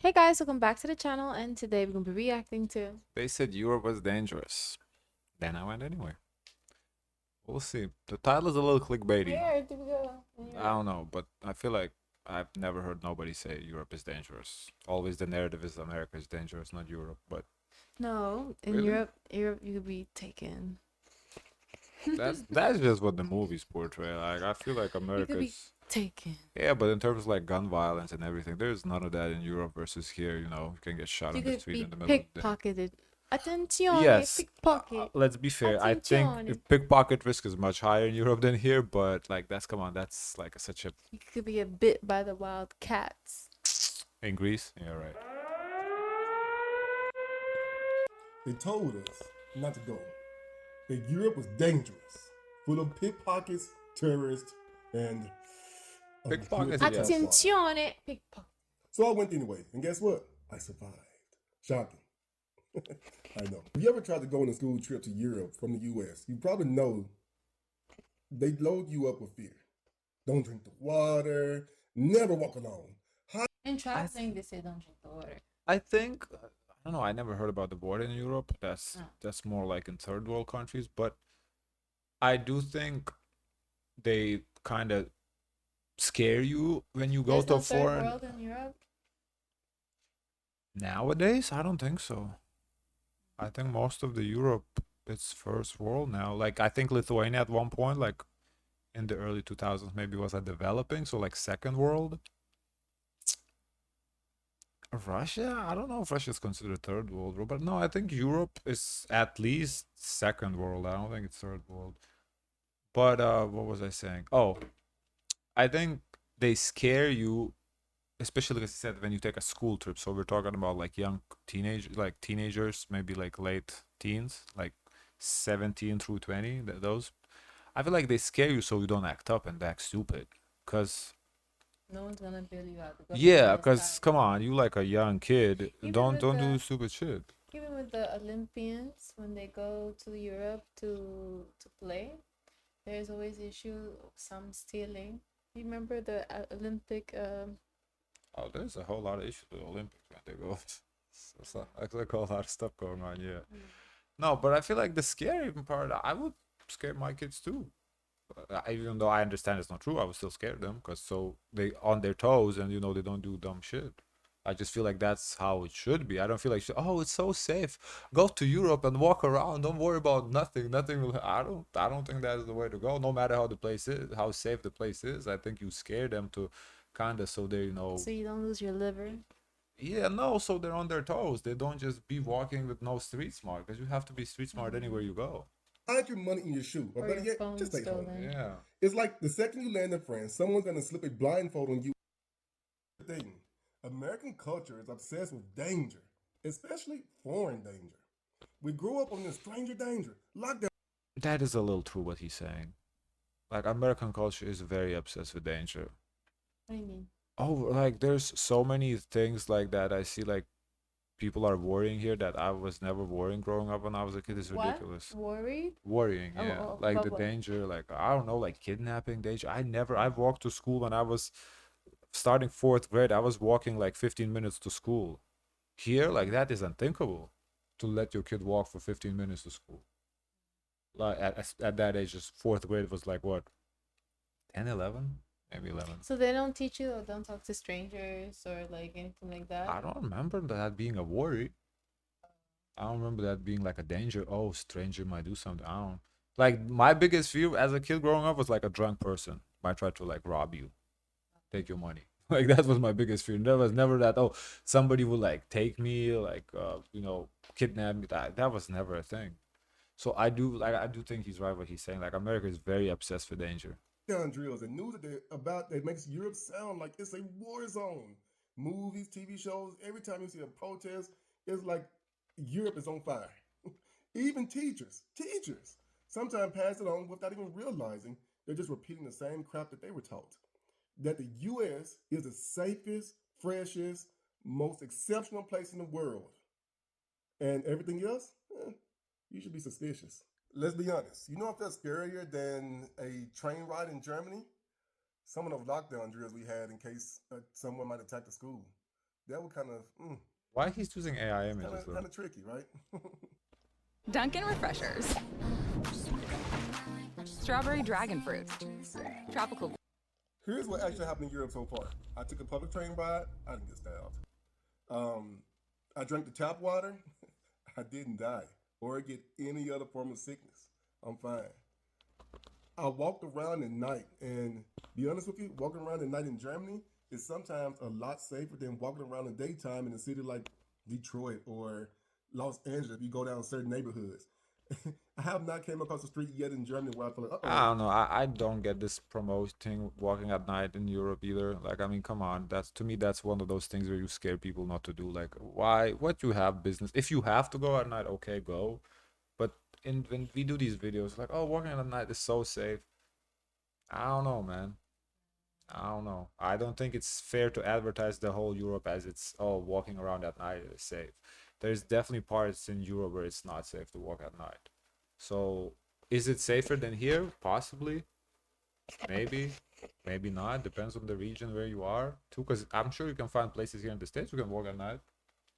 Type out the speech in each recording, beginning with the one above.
Hey guys, welcome back to the channel, and today we're going to be reacting to They said Europe was dangerous. Then I went anyway. We'll see. The title is a little clickbaity. Where do we go in I Europe? don't know, but I feel like I've never heard nobody say Europe is dangerous. Always the narrative is America is dangerous, not Europe. But No, in really, Europe you could be taken. that's just what the movies portray. Like I feel like You could be America's taken. yeah, but in terms of like gun violence and everything, there's none of that in Europe versus here. You can get shot You on the could street in be the middle of the day. pickpocketed. Attenzione, Yes, pickpocket. let's be fair. I think Attenzione. pickpocket risk is much higher in Europe than here, but like that's come on, that's like such a You could be bit by the wild cats. in Greece. Yeah, right. They told us not to go, that Europe was dangerous, full of pickpockets, terrorists, and Pickpockets, unpurified yes. water. Attenzione, pickpocket. So I went anyway, and guess what? I survived. Shocking. I know. If you ever tried to go on a school trip to Europe from the US, you probably know they load you up with fear. Don't drink the water, never walk alone. In I traveling, they say don't drink the water. I think I don't know. I never heard about the border in Europe. That's Oh. that's more like in third world countries, but I do think they kind of scare you when you go There's to no a third foreign. world in Europe. Nowadays, I don't think so. I think most of the Europe it's first world now. Like I think Lithuania at one point, like in the early 2000s, maybe was a developing, so like second world. Russia, I don't know if Russia is considered third world, but no, I think Europe is at least second world. I don't think it's third world. But what was I saying? Oh, I think they scare you, especially like I said when you take a school trip. So we're talking about like like teenagers, maybe like late teens, like 17 through 20. Those I feel like they scare you so you don't act up and act stupid. Cause No one's gonna bail you out. The government yeah, will cause side. come on, you like a young kid, Even don't with don't do the stupid shit. Even with the Olympians, when they go to Europe to play, there's always issue of some stealing. You remember the Olympic? Oh, there's a whole lot of issues with the Olympics when they go. So, like a lot of stuff going on. Yeah. No, but I feel like the scary part, I would scare my kids too. Even though I understand it's not true, I would still scare them because so they on their toes and they don't do dumb shit. I just feel like that's how it should be. I don't feel like oh it's so safe. Go to Europe and walk around. Don't worry about nothing. Nothing will. I don't think that's the way to go. No matter how the place is, how safe the place is. I think you scare them to kind of so they so you don't lose your liver. yeah, no, so they're on their toes. They don't just be walking with no street smart because you have to be street smart anywhere you go. Hide your money in your shoe, or Or better your yet, phone just stay home. stolen. Yeah. It's like the second you land in France, someone's gonna slip a blindfold on you. Thing. American culture is obsessed with danger, especially foreign danger. We grew up on this stranger danger, lockdown. That is a little true what he's saying. Like American culture is very obsessed with danger. What do you mean? Oh, like there's so many things like that I see like people are worrying here that I was never worrying growing up when I was a kid is What? ridiculous. Worried? Worrying, Oh, yeah. oh, Like about the what? danger, like I don't know, like kidnapping danger. I've walked to school when I was starting fourth grade. I was walking like 15 minutes to school. Here, like that is unthinkable to let your kid walk for 15 minutes to school. Like at that age, just fourth grade was like what, 10, 11, maybe 11. So they don't teach you, or don't talk to strangers or like anything like that. I don't remember that being a worry. I don't remember that being like a danger. Oh, stranger might do something. I don't. Like my biggest fear as a kid growing up was like a drunk person might try to like rob you, take your money. Like that was my biggest fear. There was never that. Oh, somebody would like take me, like kidnap me. That was never a thing. So I do think he's right what he's saying. Like America is very obsessed with danger. Drills and news that they're about that makes Europe sound like it's a war zone. Movies, TV shows, every time you see a protest, it's like Europe is on fire. Even teachers, sometimes pass it on without even realizing they're just repeating the same crap that they were taught. That the US is the safest, freshest, most exceptional place in the world. And everything else, you should be suspicious. Let's be honest. You know if that's scarier than a train ride in Germany? Some of those lockdown drills we had in case someone might attack the school. That was kind of Why he's using AI images though? kind of tricky, right? Dunkin' Refreshers. Strawberry dragon fruit. Tropical. Here's what actually happened in Europe so far. I took a public train ride. I didn't get stabbed. Um, I drank the tap water. I didn't die or get any other form of sickness. I'm fine. I walked around at night, and be honest with you, walking around at night in Germany is sometimes a lot safer than walking around in the daytime in a city like Detroit or Los Angeles. If you go down certain neighborhoods, I have not came across a street yet in Germany where I feel like, uh I oh, don't know. I don't get this promoting walking at night in Europe either. Like, I mean, come on. That's to me, that's one of those things where you scare people not to do. Like, why? What you have business? If you have to go at night, okay, go. But in when we do these videos, like, oh, walking at night is so safe. I don't know, man. I don't know. I don't think it's fair to advertise the whole Europe as it's oh walking around at night is safe. There's definitely parts in Europe where it's not safe to walk at night. So is it safer than here? Possibly, maybe, maybe not. Depends on the region where you are too. Because I'm sure you can find places here in the States you can walk at night.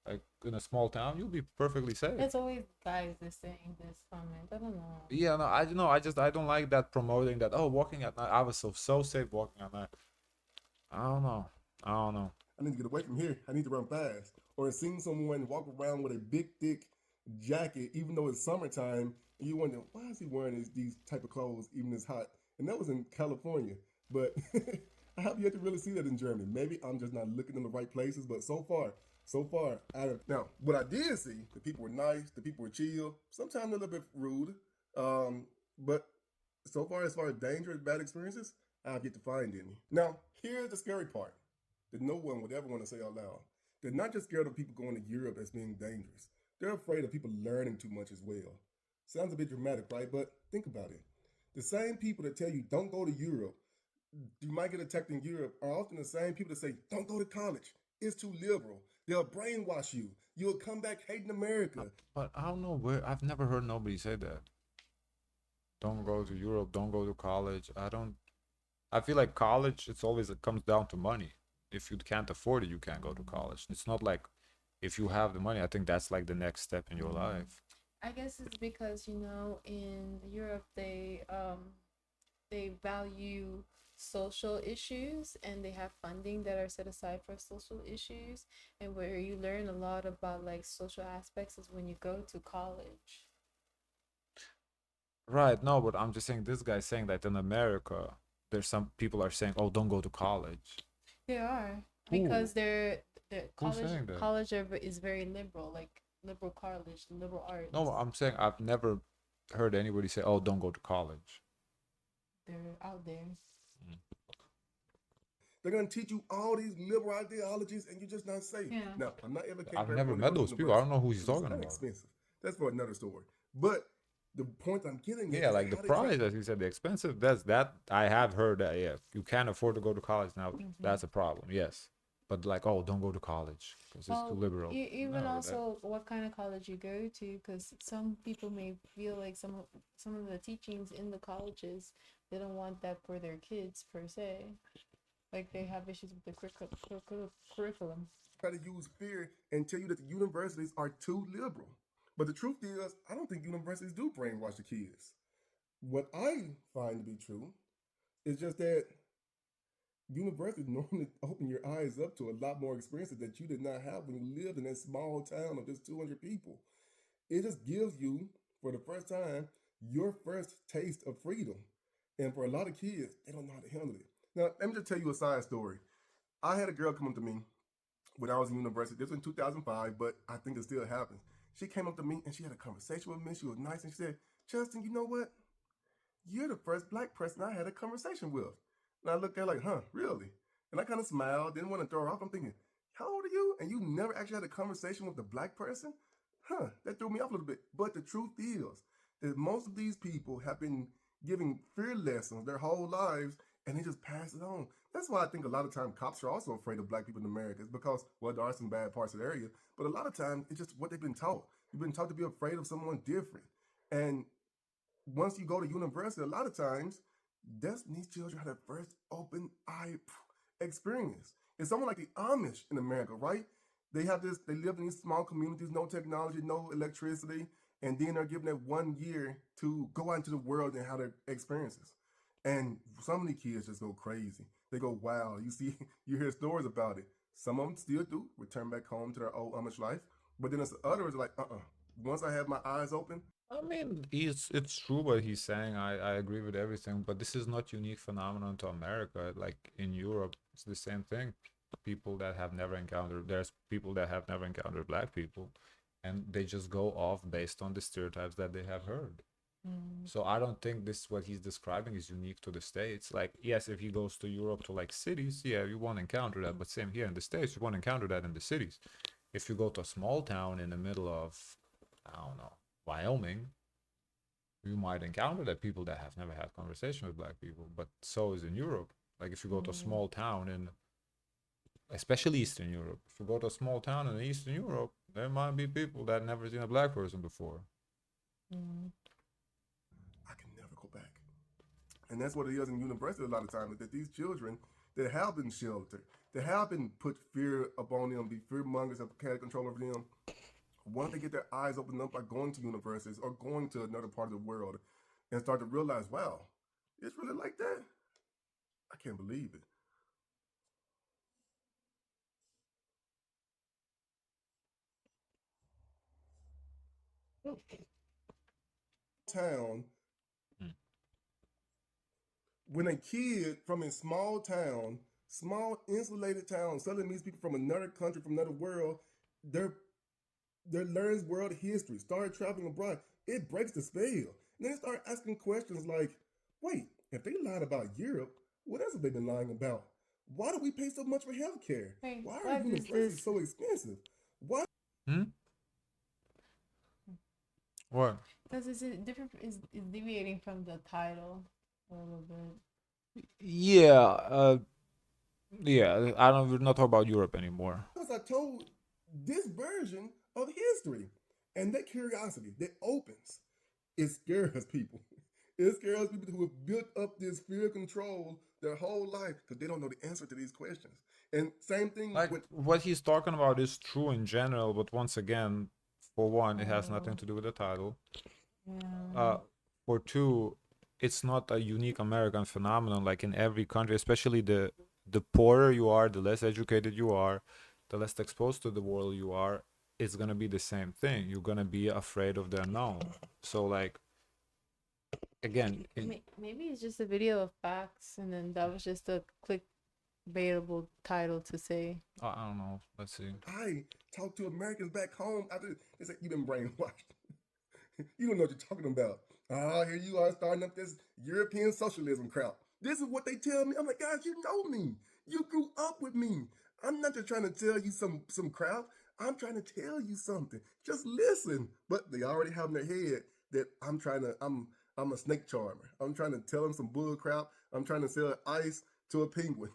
Like in a small town, you'll be perfectly safe. It's always guys that saying this comment. I don't know. Yeah, no, I don't know. I don't like that promoting that. Oh, walking at night. I was so safe walking at night. I don't know. I don't know. I need to get away from here. I need to run fast. Or seeing someone walk around with a big, thick jacket, even though it's summertime, and you wonder, why is he wearing these type of clothes even it's hot? And that was in California. But I have yet to really see that in Germany. Maybe I'm just not looking in the right places, but so far, out of now, what I did see, the people were nice, the people were chill, sometimes a little bit rude. But so far as dangerous, bad experiences, I have yet to find any. Now, here's the scary part that no one would ever want to say out loud. They're not just scared of people going to Europe as being dangerous. They're afraid of people learning too much as well. Sounds a bit dramatic, right? But think about it. The same people that tell you don't go to Europe, you might get attacked in Europe, are often the same people that say don't go to college. It's too liberal. They'll brainwash you. You'll come back hating America. But I don't know where. I've never heard nobody say that. Don't go to Europe. Don't go to college. I don't. I feel like college. It's always it comes down to money. If you can't afford it, you can't go to college. It's not like if you have the money. I think that's like the next step in your life. I guess it's because in Europe they value social issues and they have funding that are set aside for social issues, and where you learn a lot about like social aspects is when you go to college. Right. No, but I'm just saying this guy's saying that in America, there's some people are saying, "Oh, don't go to college." They are Who? because their Who's saying that? is very liberal, like liberal college, liberal No, arts. I'm saying I've never heard anybody say, "Oh, don't go to college." They're out there. Mm. They're going to teach you all these liberal ideologies and you're just not safe. Yeah. Now, I'm not advocating I've for never everyone to go met to those people. I university don't know who he's because it's talking kind of about. expensive. That's for another story. But the point I'm getting at Yeah, is like the how they try. price, as you said, the expensive. That's that I have heard that. Yeah, you can't afford to go to college now. That's a problem. Yes, but like, oh, don't go to college because it's too Well, liberal. even No, that also what kind of college you go to, because some people may feel like some of the teachings in the colleges, they don't want that for their kids per se. Like they have issues with the curriculum. Try to use fear and tell you that the universities are too liberal. But the truth is, I don't think universities do brainwash the kids. What I find to be true is just that universities normally open your eyes up to a lot more experiences that you did not have when you lived in that small town of just 200 people. It just gives you, for the first time, your first taste of freedom. And for a lot of kids, they don't know how to handle it. Now, let me just tell you a side story. I had a girl come up to me when I was in university. This was in 2005, but I think it still happens. She came up to me and she had a conversation with me. She was nice and she said, Justin, you know what? You're the first black person I had a conversation with. And I looked at her like, huh, really? And I kind of smiled, didn't want to throw her off. I'm thinking, how old are you? And you never actually had a conversation with a black person? Huh, that threw me off a little bit. But the truth is that most of these people have been giving fear lessons their whole lives and they just pass it on. That's why I think a lot of times cops are also afraid of black people in America. It's because, well, there are some bad parts of the area, but a lot of times it's just what they've been taught. You've been taught to be afraid of someone different. And once you go to university, a lot of times, these children have their first open eye experience. It's somewhat like the Amish in America, right? They have this. They live in these small communities, no technology, no electricity, and then they're given that 1 year to go out into the world and have their experiences. And some of the kids just go crazy. They go wow. You see, you hear stories about it. Some of them still do return back home to their old Amish life, but then there's others like Once I have my eyes open, I mean, it's true what he's saying. I agree with everything, but this is not unique phenomenon to America. Like in Europe, it's the same thing. People that have never encountered, there's people that have never encountered black people, and they just go off based on the stereotypes that they have heard. So I don't think this what he's describing is unique to the States. Like, yes, if he goes to Europe to like cities, yeah, you won't encounter that. But same here in the States, you won't encounter that in the cities. If you go to a small town in the middle of, I don't know, Wyoming, you might encounter that people that have never had conversation with black people. But so is in Europe. Like if you go to a small town in, especially Eastern Europe, if you go to a small town in Eastern Europe, there might be people that never seen a black person before. I can never go back. And that's what it is in university a lot of times, that these children that have been sheltered, that have been put fear upon them, be fear mongers have had control over them. Once they get their eyes opened up by going to universities or going to another part of the world and start to realize, wow, it's really like that. I can't believe it. Town, when a kid from a small insulated town, suddenly meets people from another country, from another world, they're they learns world history, started traveling abroad, it breaks the spell. And then they start asking questions like, wait, if they lied about Europe, what else have they been lying about? Why do we pay so much for healthcare? Hey, Why are what is universities this? so expensive? Why Hmm? What? Because it's different. Is deviating from the title a little bit. Yeah, yeah. I don't. We're not talking about Europe anymore. was I told this version of history? And that curiosity that opens, it scares people. It scares people who have built up this fear of control their whole life because they don't know the answer to these questions. And same thing Like with what he's talking about is true in general, but once again, for one, it has nothing Oh, to do with the title. yeah. For two, it's not a unique American phenomenon. Like in every country, especially the poorer you are, the less educated you are, the less exposed to the world you are, it's gonna be the same thing. You're gonna be afraid of the unknown. So like again, Maybe it's just a video of facts, and then that was just a clickbaitable title to say. I don't know. Let's see. I talk to Americans back home after they say you've been brainwashed. You don't know what you're talking about. Ah, here you are starting up this European socialism crowd. This is what they tell me. I'm like, guys, you know me. You grew up with me. I'm not just trying to tell you some crap. I'm trying to tell you something. Just listen. But they already have in their head that I'm a snake charmer. I'm trying to tell them some bull crap. I'm trying to sell ice to a penguin.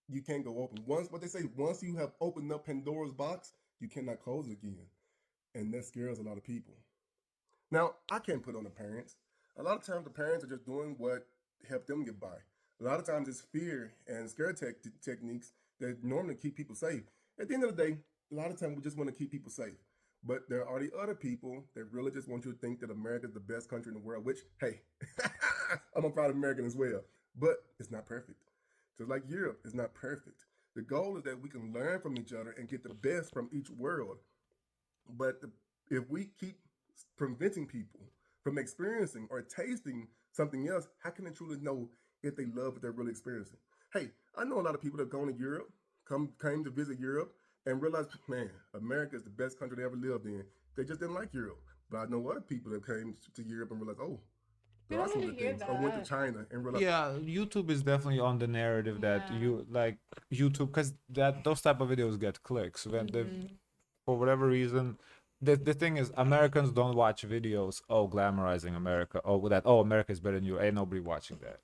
You can't go open. Once what they say, once you have opened up Pandora's box, you cannot close it again. And that scares a lot of people. Now, I can't put on the parents. A lot of times the parents are just doing what helped them get by. A lot of times it's fear and scare techniques that normally keep people safe. At the end of the day, a lot of times we just want to keep people safe. But there are the other people that really just want you to think that America is the best country in the world, which, hey, I'm a proud American as well. But it's not perfect. Just like Europe is not perfect. The goal is that we can learn from each other and get the best from each world. But if we keep preventing people from experiencing or tasting something else, how can they truly know if they love what they're really experiencing? Hey, I know a lot of people that have gone to Europe, came to visit Europe, and realized, man, America is the best country they ever lived in. They just didn't like Europe. But I know other people that came to Europe and realized, oh, We there are don't some really good hear things. Or went to that. China and realized, Yeah, YouTube is definitely on the narrative that Yeah. you like YouTube because that those type of videos get clicks when the for whatever reason. The thing is, Americans don't watch videos. Oh, glamorizing America. Oh, that. Oh, America is better than you. Ain't nobody watching that.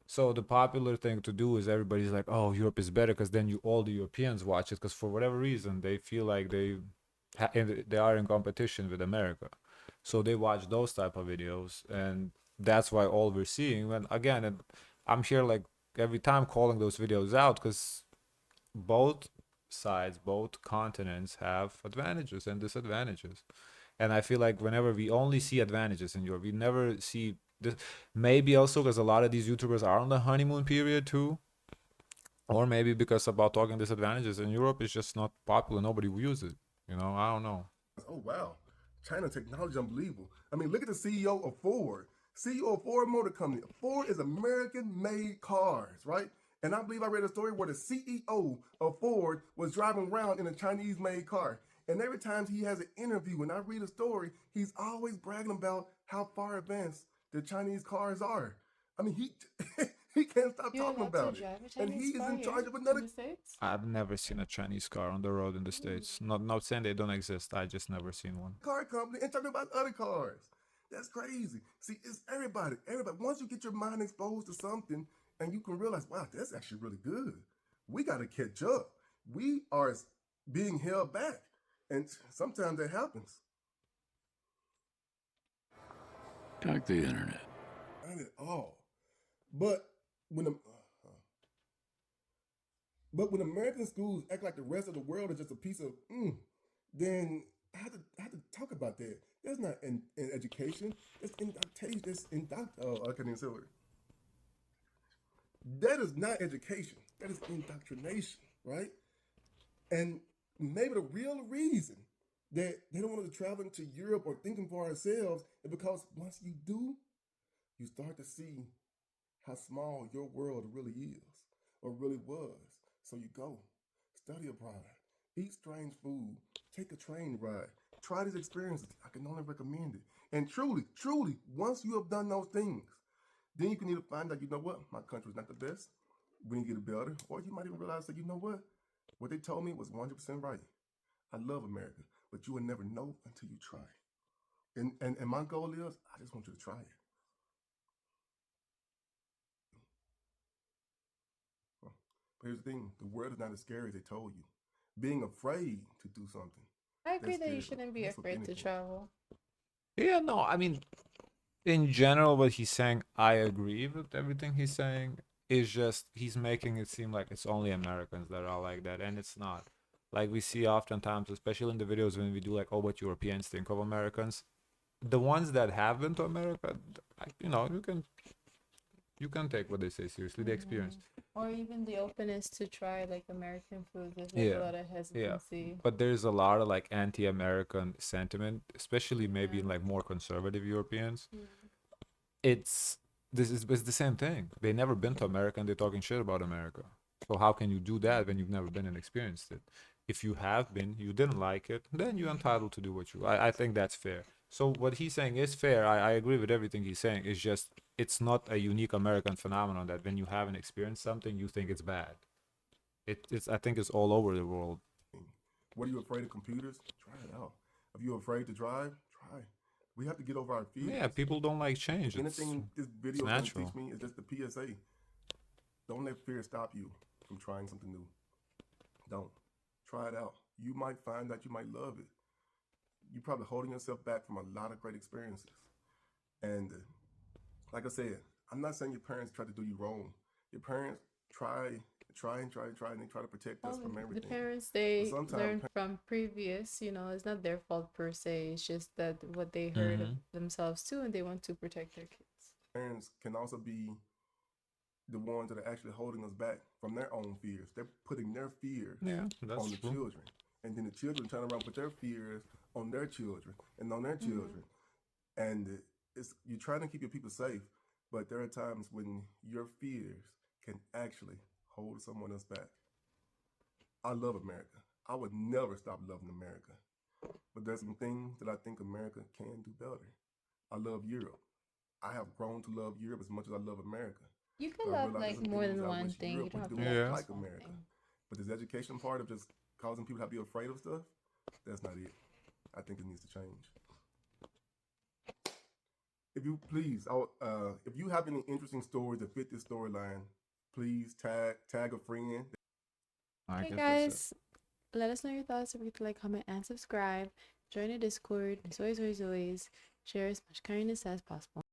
So the popular thing to do is everybody's like, oh, Europe is better because then you all the Europeans watch it because for whatever reason they feel like they are in competition with America, so they watch those type of videos and that's why all we're seeing when again I'm here like every time calling those videos out because both sides, both continents have advantages and disadvantages. And I feel like whenever we only see advantages in Europe, we never see this. Maybe also because a lot of these YouTubers are on the honeymoon period too, or maybe because about talking disadvantages in Europe is just not popular. Nobody will use it. You know, I don't know. Oh wow, China technology is unbelievable. I mean, look at the CEO of Ford. CEO of Ford Motor Company. Ford is American-made cars, right? And I believe I read a story where the CEO of Ford was driving around in a Chinese-made car. And every time he has an interview, and I read a story, he's always bragging about how far advanced the Chinese cars are. I mean, he he can't stop You're talking allowed to about it. drive a And Chinese he is car in here charge of in another. the States? I've never seen a Chinese car on the road in the States. Not saying they don't exist. I just never seen one. Car company and talking about other cars. That's crazy. See, it's everybody. Everybody. Once you get your mind exposed to something and you can realize, wow, that's actually really good. We got to catch up. We are being held back. And sometimes that happens. Talk the internet. Not at all. But when the, but when American schools act like the rest of the world is just a piece of, then I have to talk about that. That's not in education. That's indoctrination. I can't even say it. That is not education. That is indoctrination, right? And maybe the real reason that they don't want us to travel to Europe or thinking for ourselves is because once you do, you start to see how small your world really is or really was. So you go, study abroad, eat strange food, take a train ride, try these experiences. I can only recommend it. And truly, truly, once you have done those things, then you can either find out, you know what, my country's not the best. We need to get it better. Or you might even realize that, you know what they told me was 100% right. I love America, but you will never know until you try. And my goal is, I just want you to try it. But here's the thing, the world is not as scary as they told you. Being afraid to do something, I agree that's that you scary. shouldn't be That's with afraid to anything. travel. Yeah, no, I mean, in general, what he's saying, I agree with everything he's saying. It's just he's making it seem like it's only Americans that are like that, and it's not. Like we see oftentimes, especially in the videos when we do like, oh, what Europeans think of Americans. The ones that have been to America, you know, you can take what they say seriously. The experience. Or even the openness to try like American food. There's like a Yeah, lot of yeah. hesitancy. But there's a lot of like anti-American sentiment, especially maybe in Yeah. like more conservative Europeans. Mm. It's it's the same thing. They never been to America and they're talking shit about America. So how can you do that when you've never been and experienced it? If you have been, you didn't like it, then you're entitled to do what you. I think that's fair. So what he's saying is fair. I agree with everything he's saying. It's just it's not a unique American phenomenon that when you haven't experienced something, you think it's bad. It's I think it's all over the world. What are you afraid of computers? Try it out. If you're afraid to drive, try. We have to get over our fears. Yeah, people don't like change. If anything this It's video is going to natural. teach me is just the PSA. Don't let fear stop you from trying something new. Don't. Try it out. You might find that you might love it. You're probably holding yourself back from a lot of great experiences. And like I said, I'm not saying your parents try to do you wrong. Your parents try, and they try to protect us Well, from the everything. parents, But they sometimes learn from previous, it's not their fault per se. It's just that what they heard of themselves too, and they want to protect their kids. parents can also be the ones that are actually holding us back from their own fears. They're putting their fears Yeah, that's on the true. children. And then the children turn around and put their fears on their children and on their children. And you're trying to keep your people safe, but there are times when your fears can actually hold someone else back. I love America. I would never stop loving America. But there's some things that I think America can do better. I love Europe. I have grown to love Europe as much as I love America. You can But I love realize there's like some more things than I one wish thing. You Europe don't would have do to Yeah. like like just one America. thing. But this education part of just causing people to be afraid of stuff, that's not it. I think it needs to change. If you please, if you have any interesting stories that fit this storyline, please tag a friend. I Hey guess that's it. guys, let us know your thoughts. Don't forget to like, comment, and subscribe. Join the Discord. As always, share as much kindness as possible.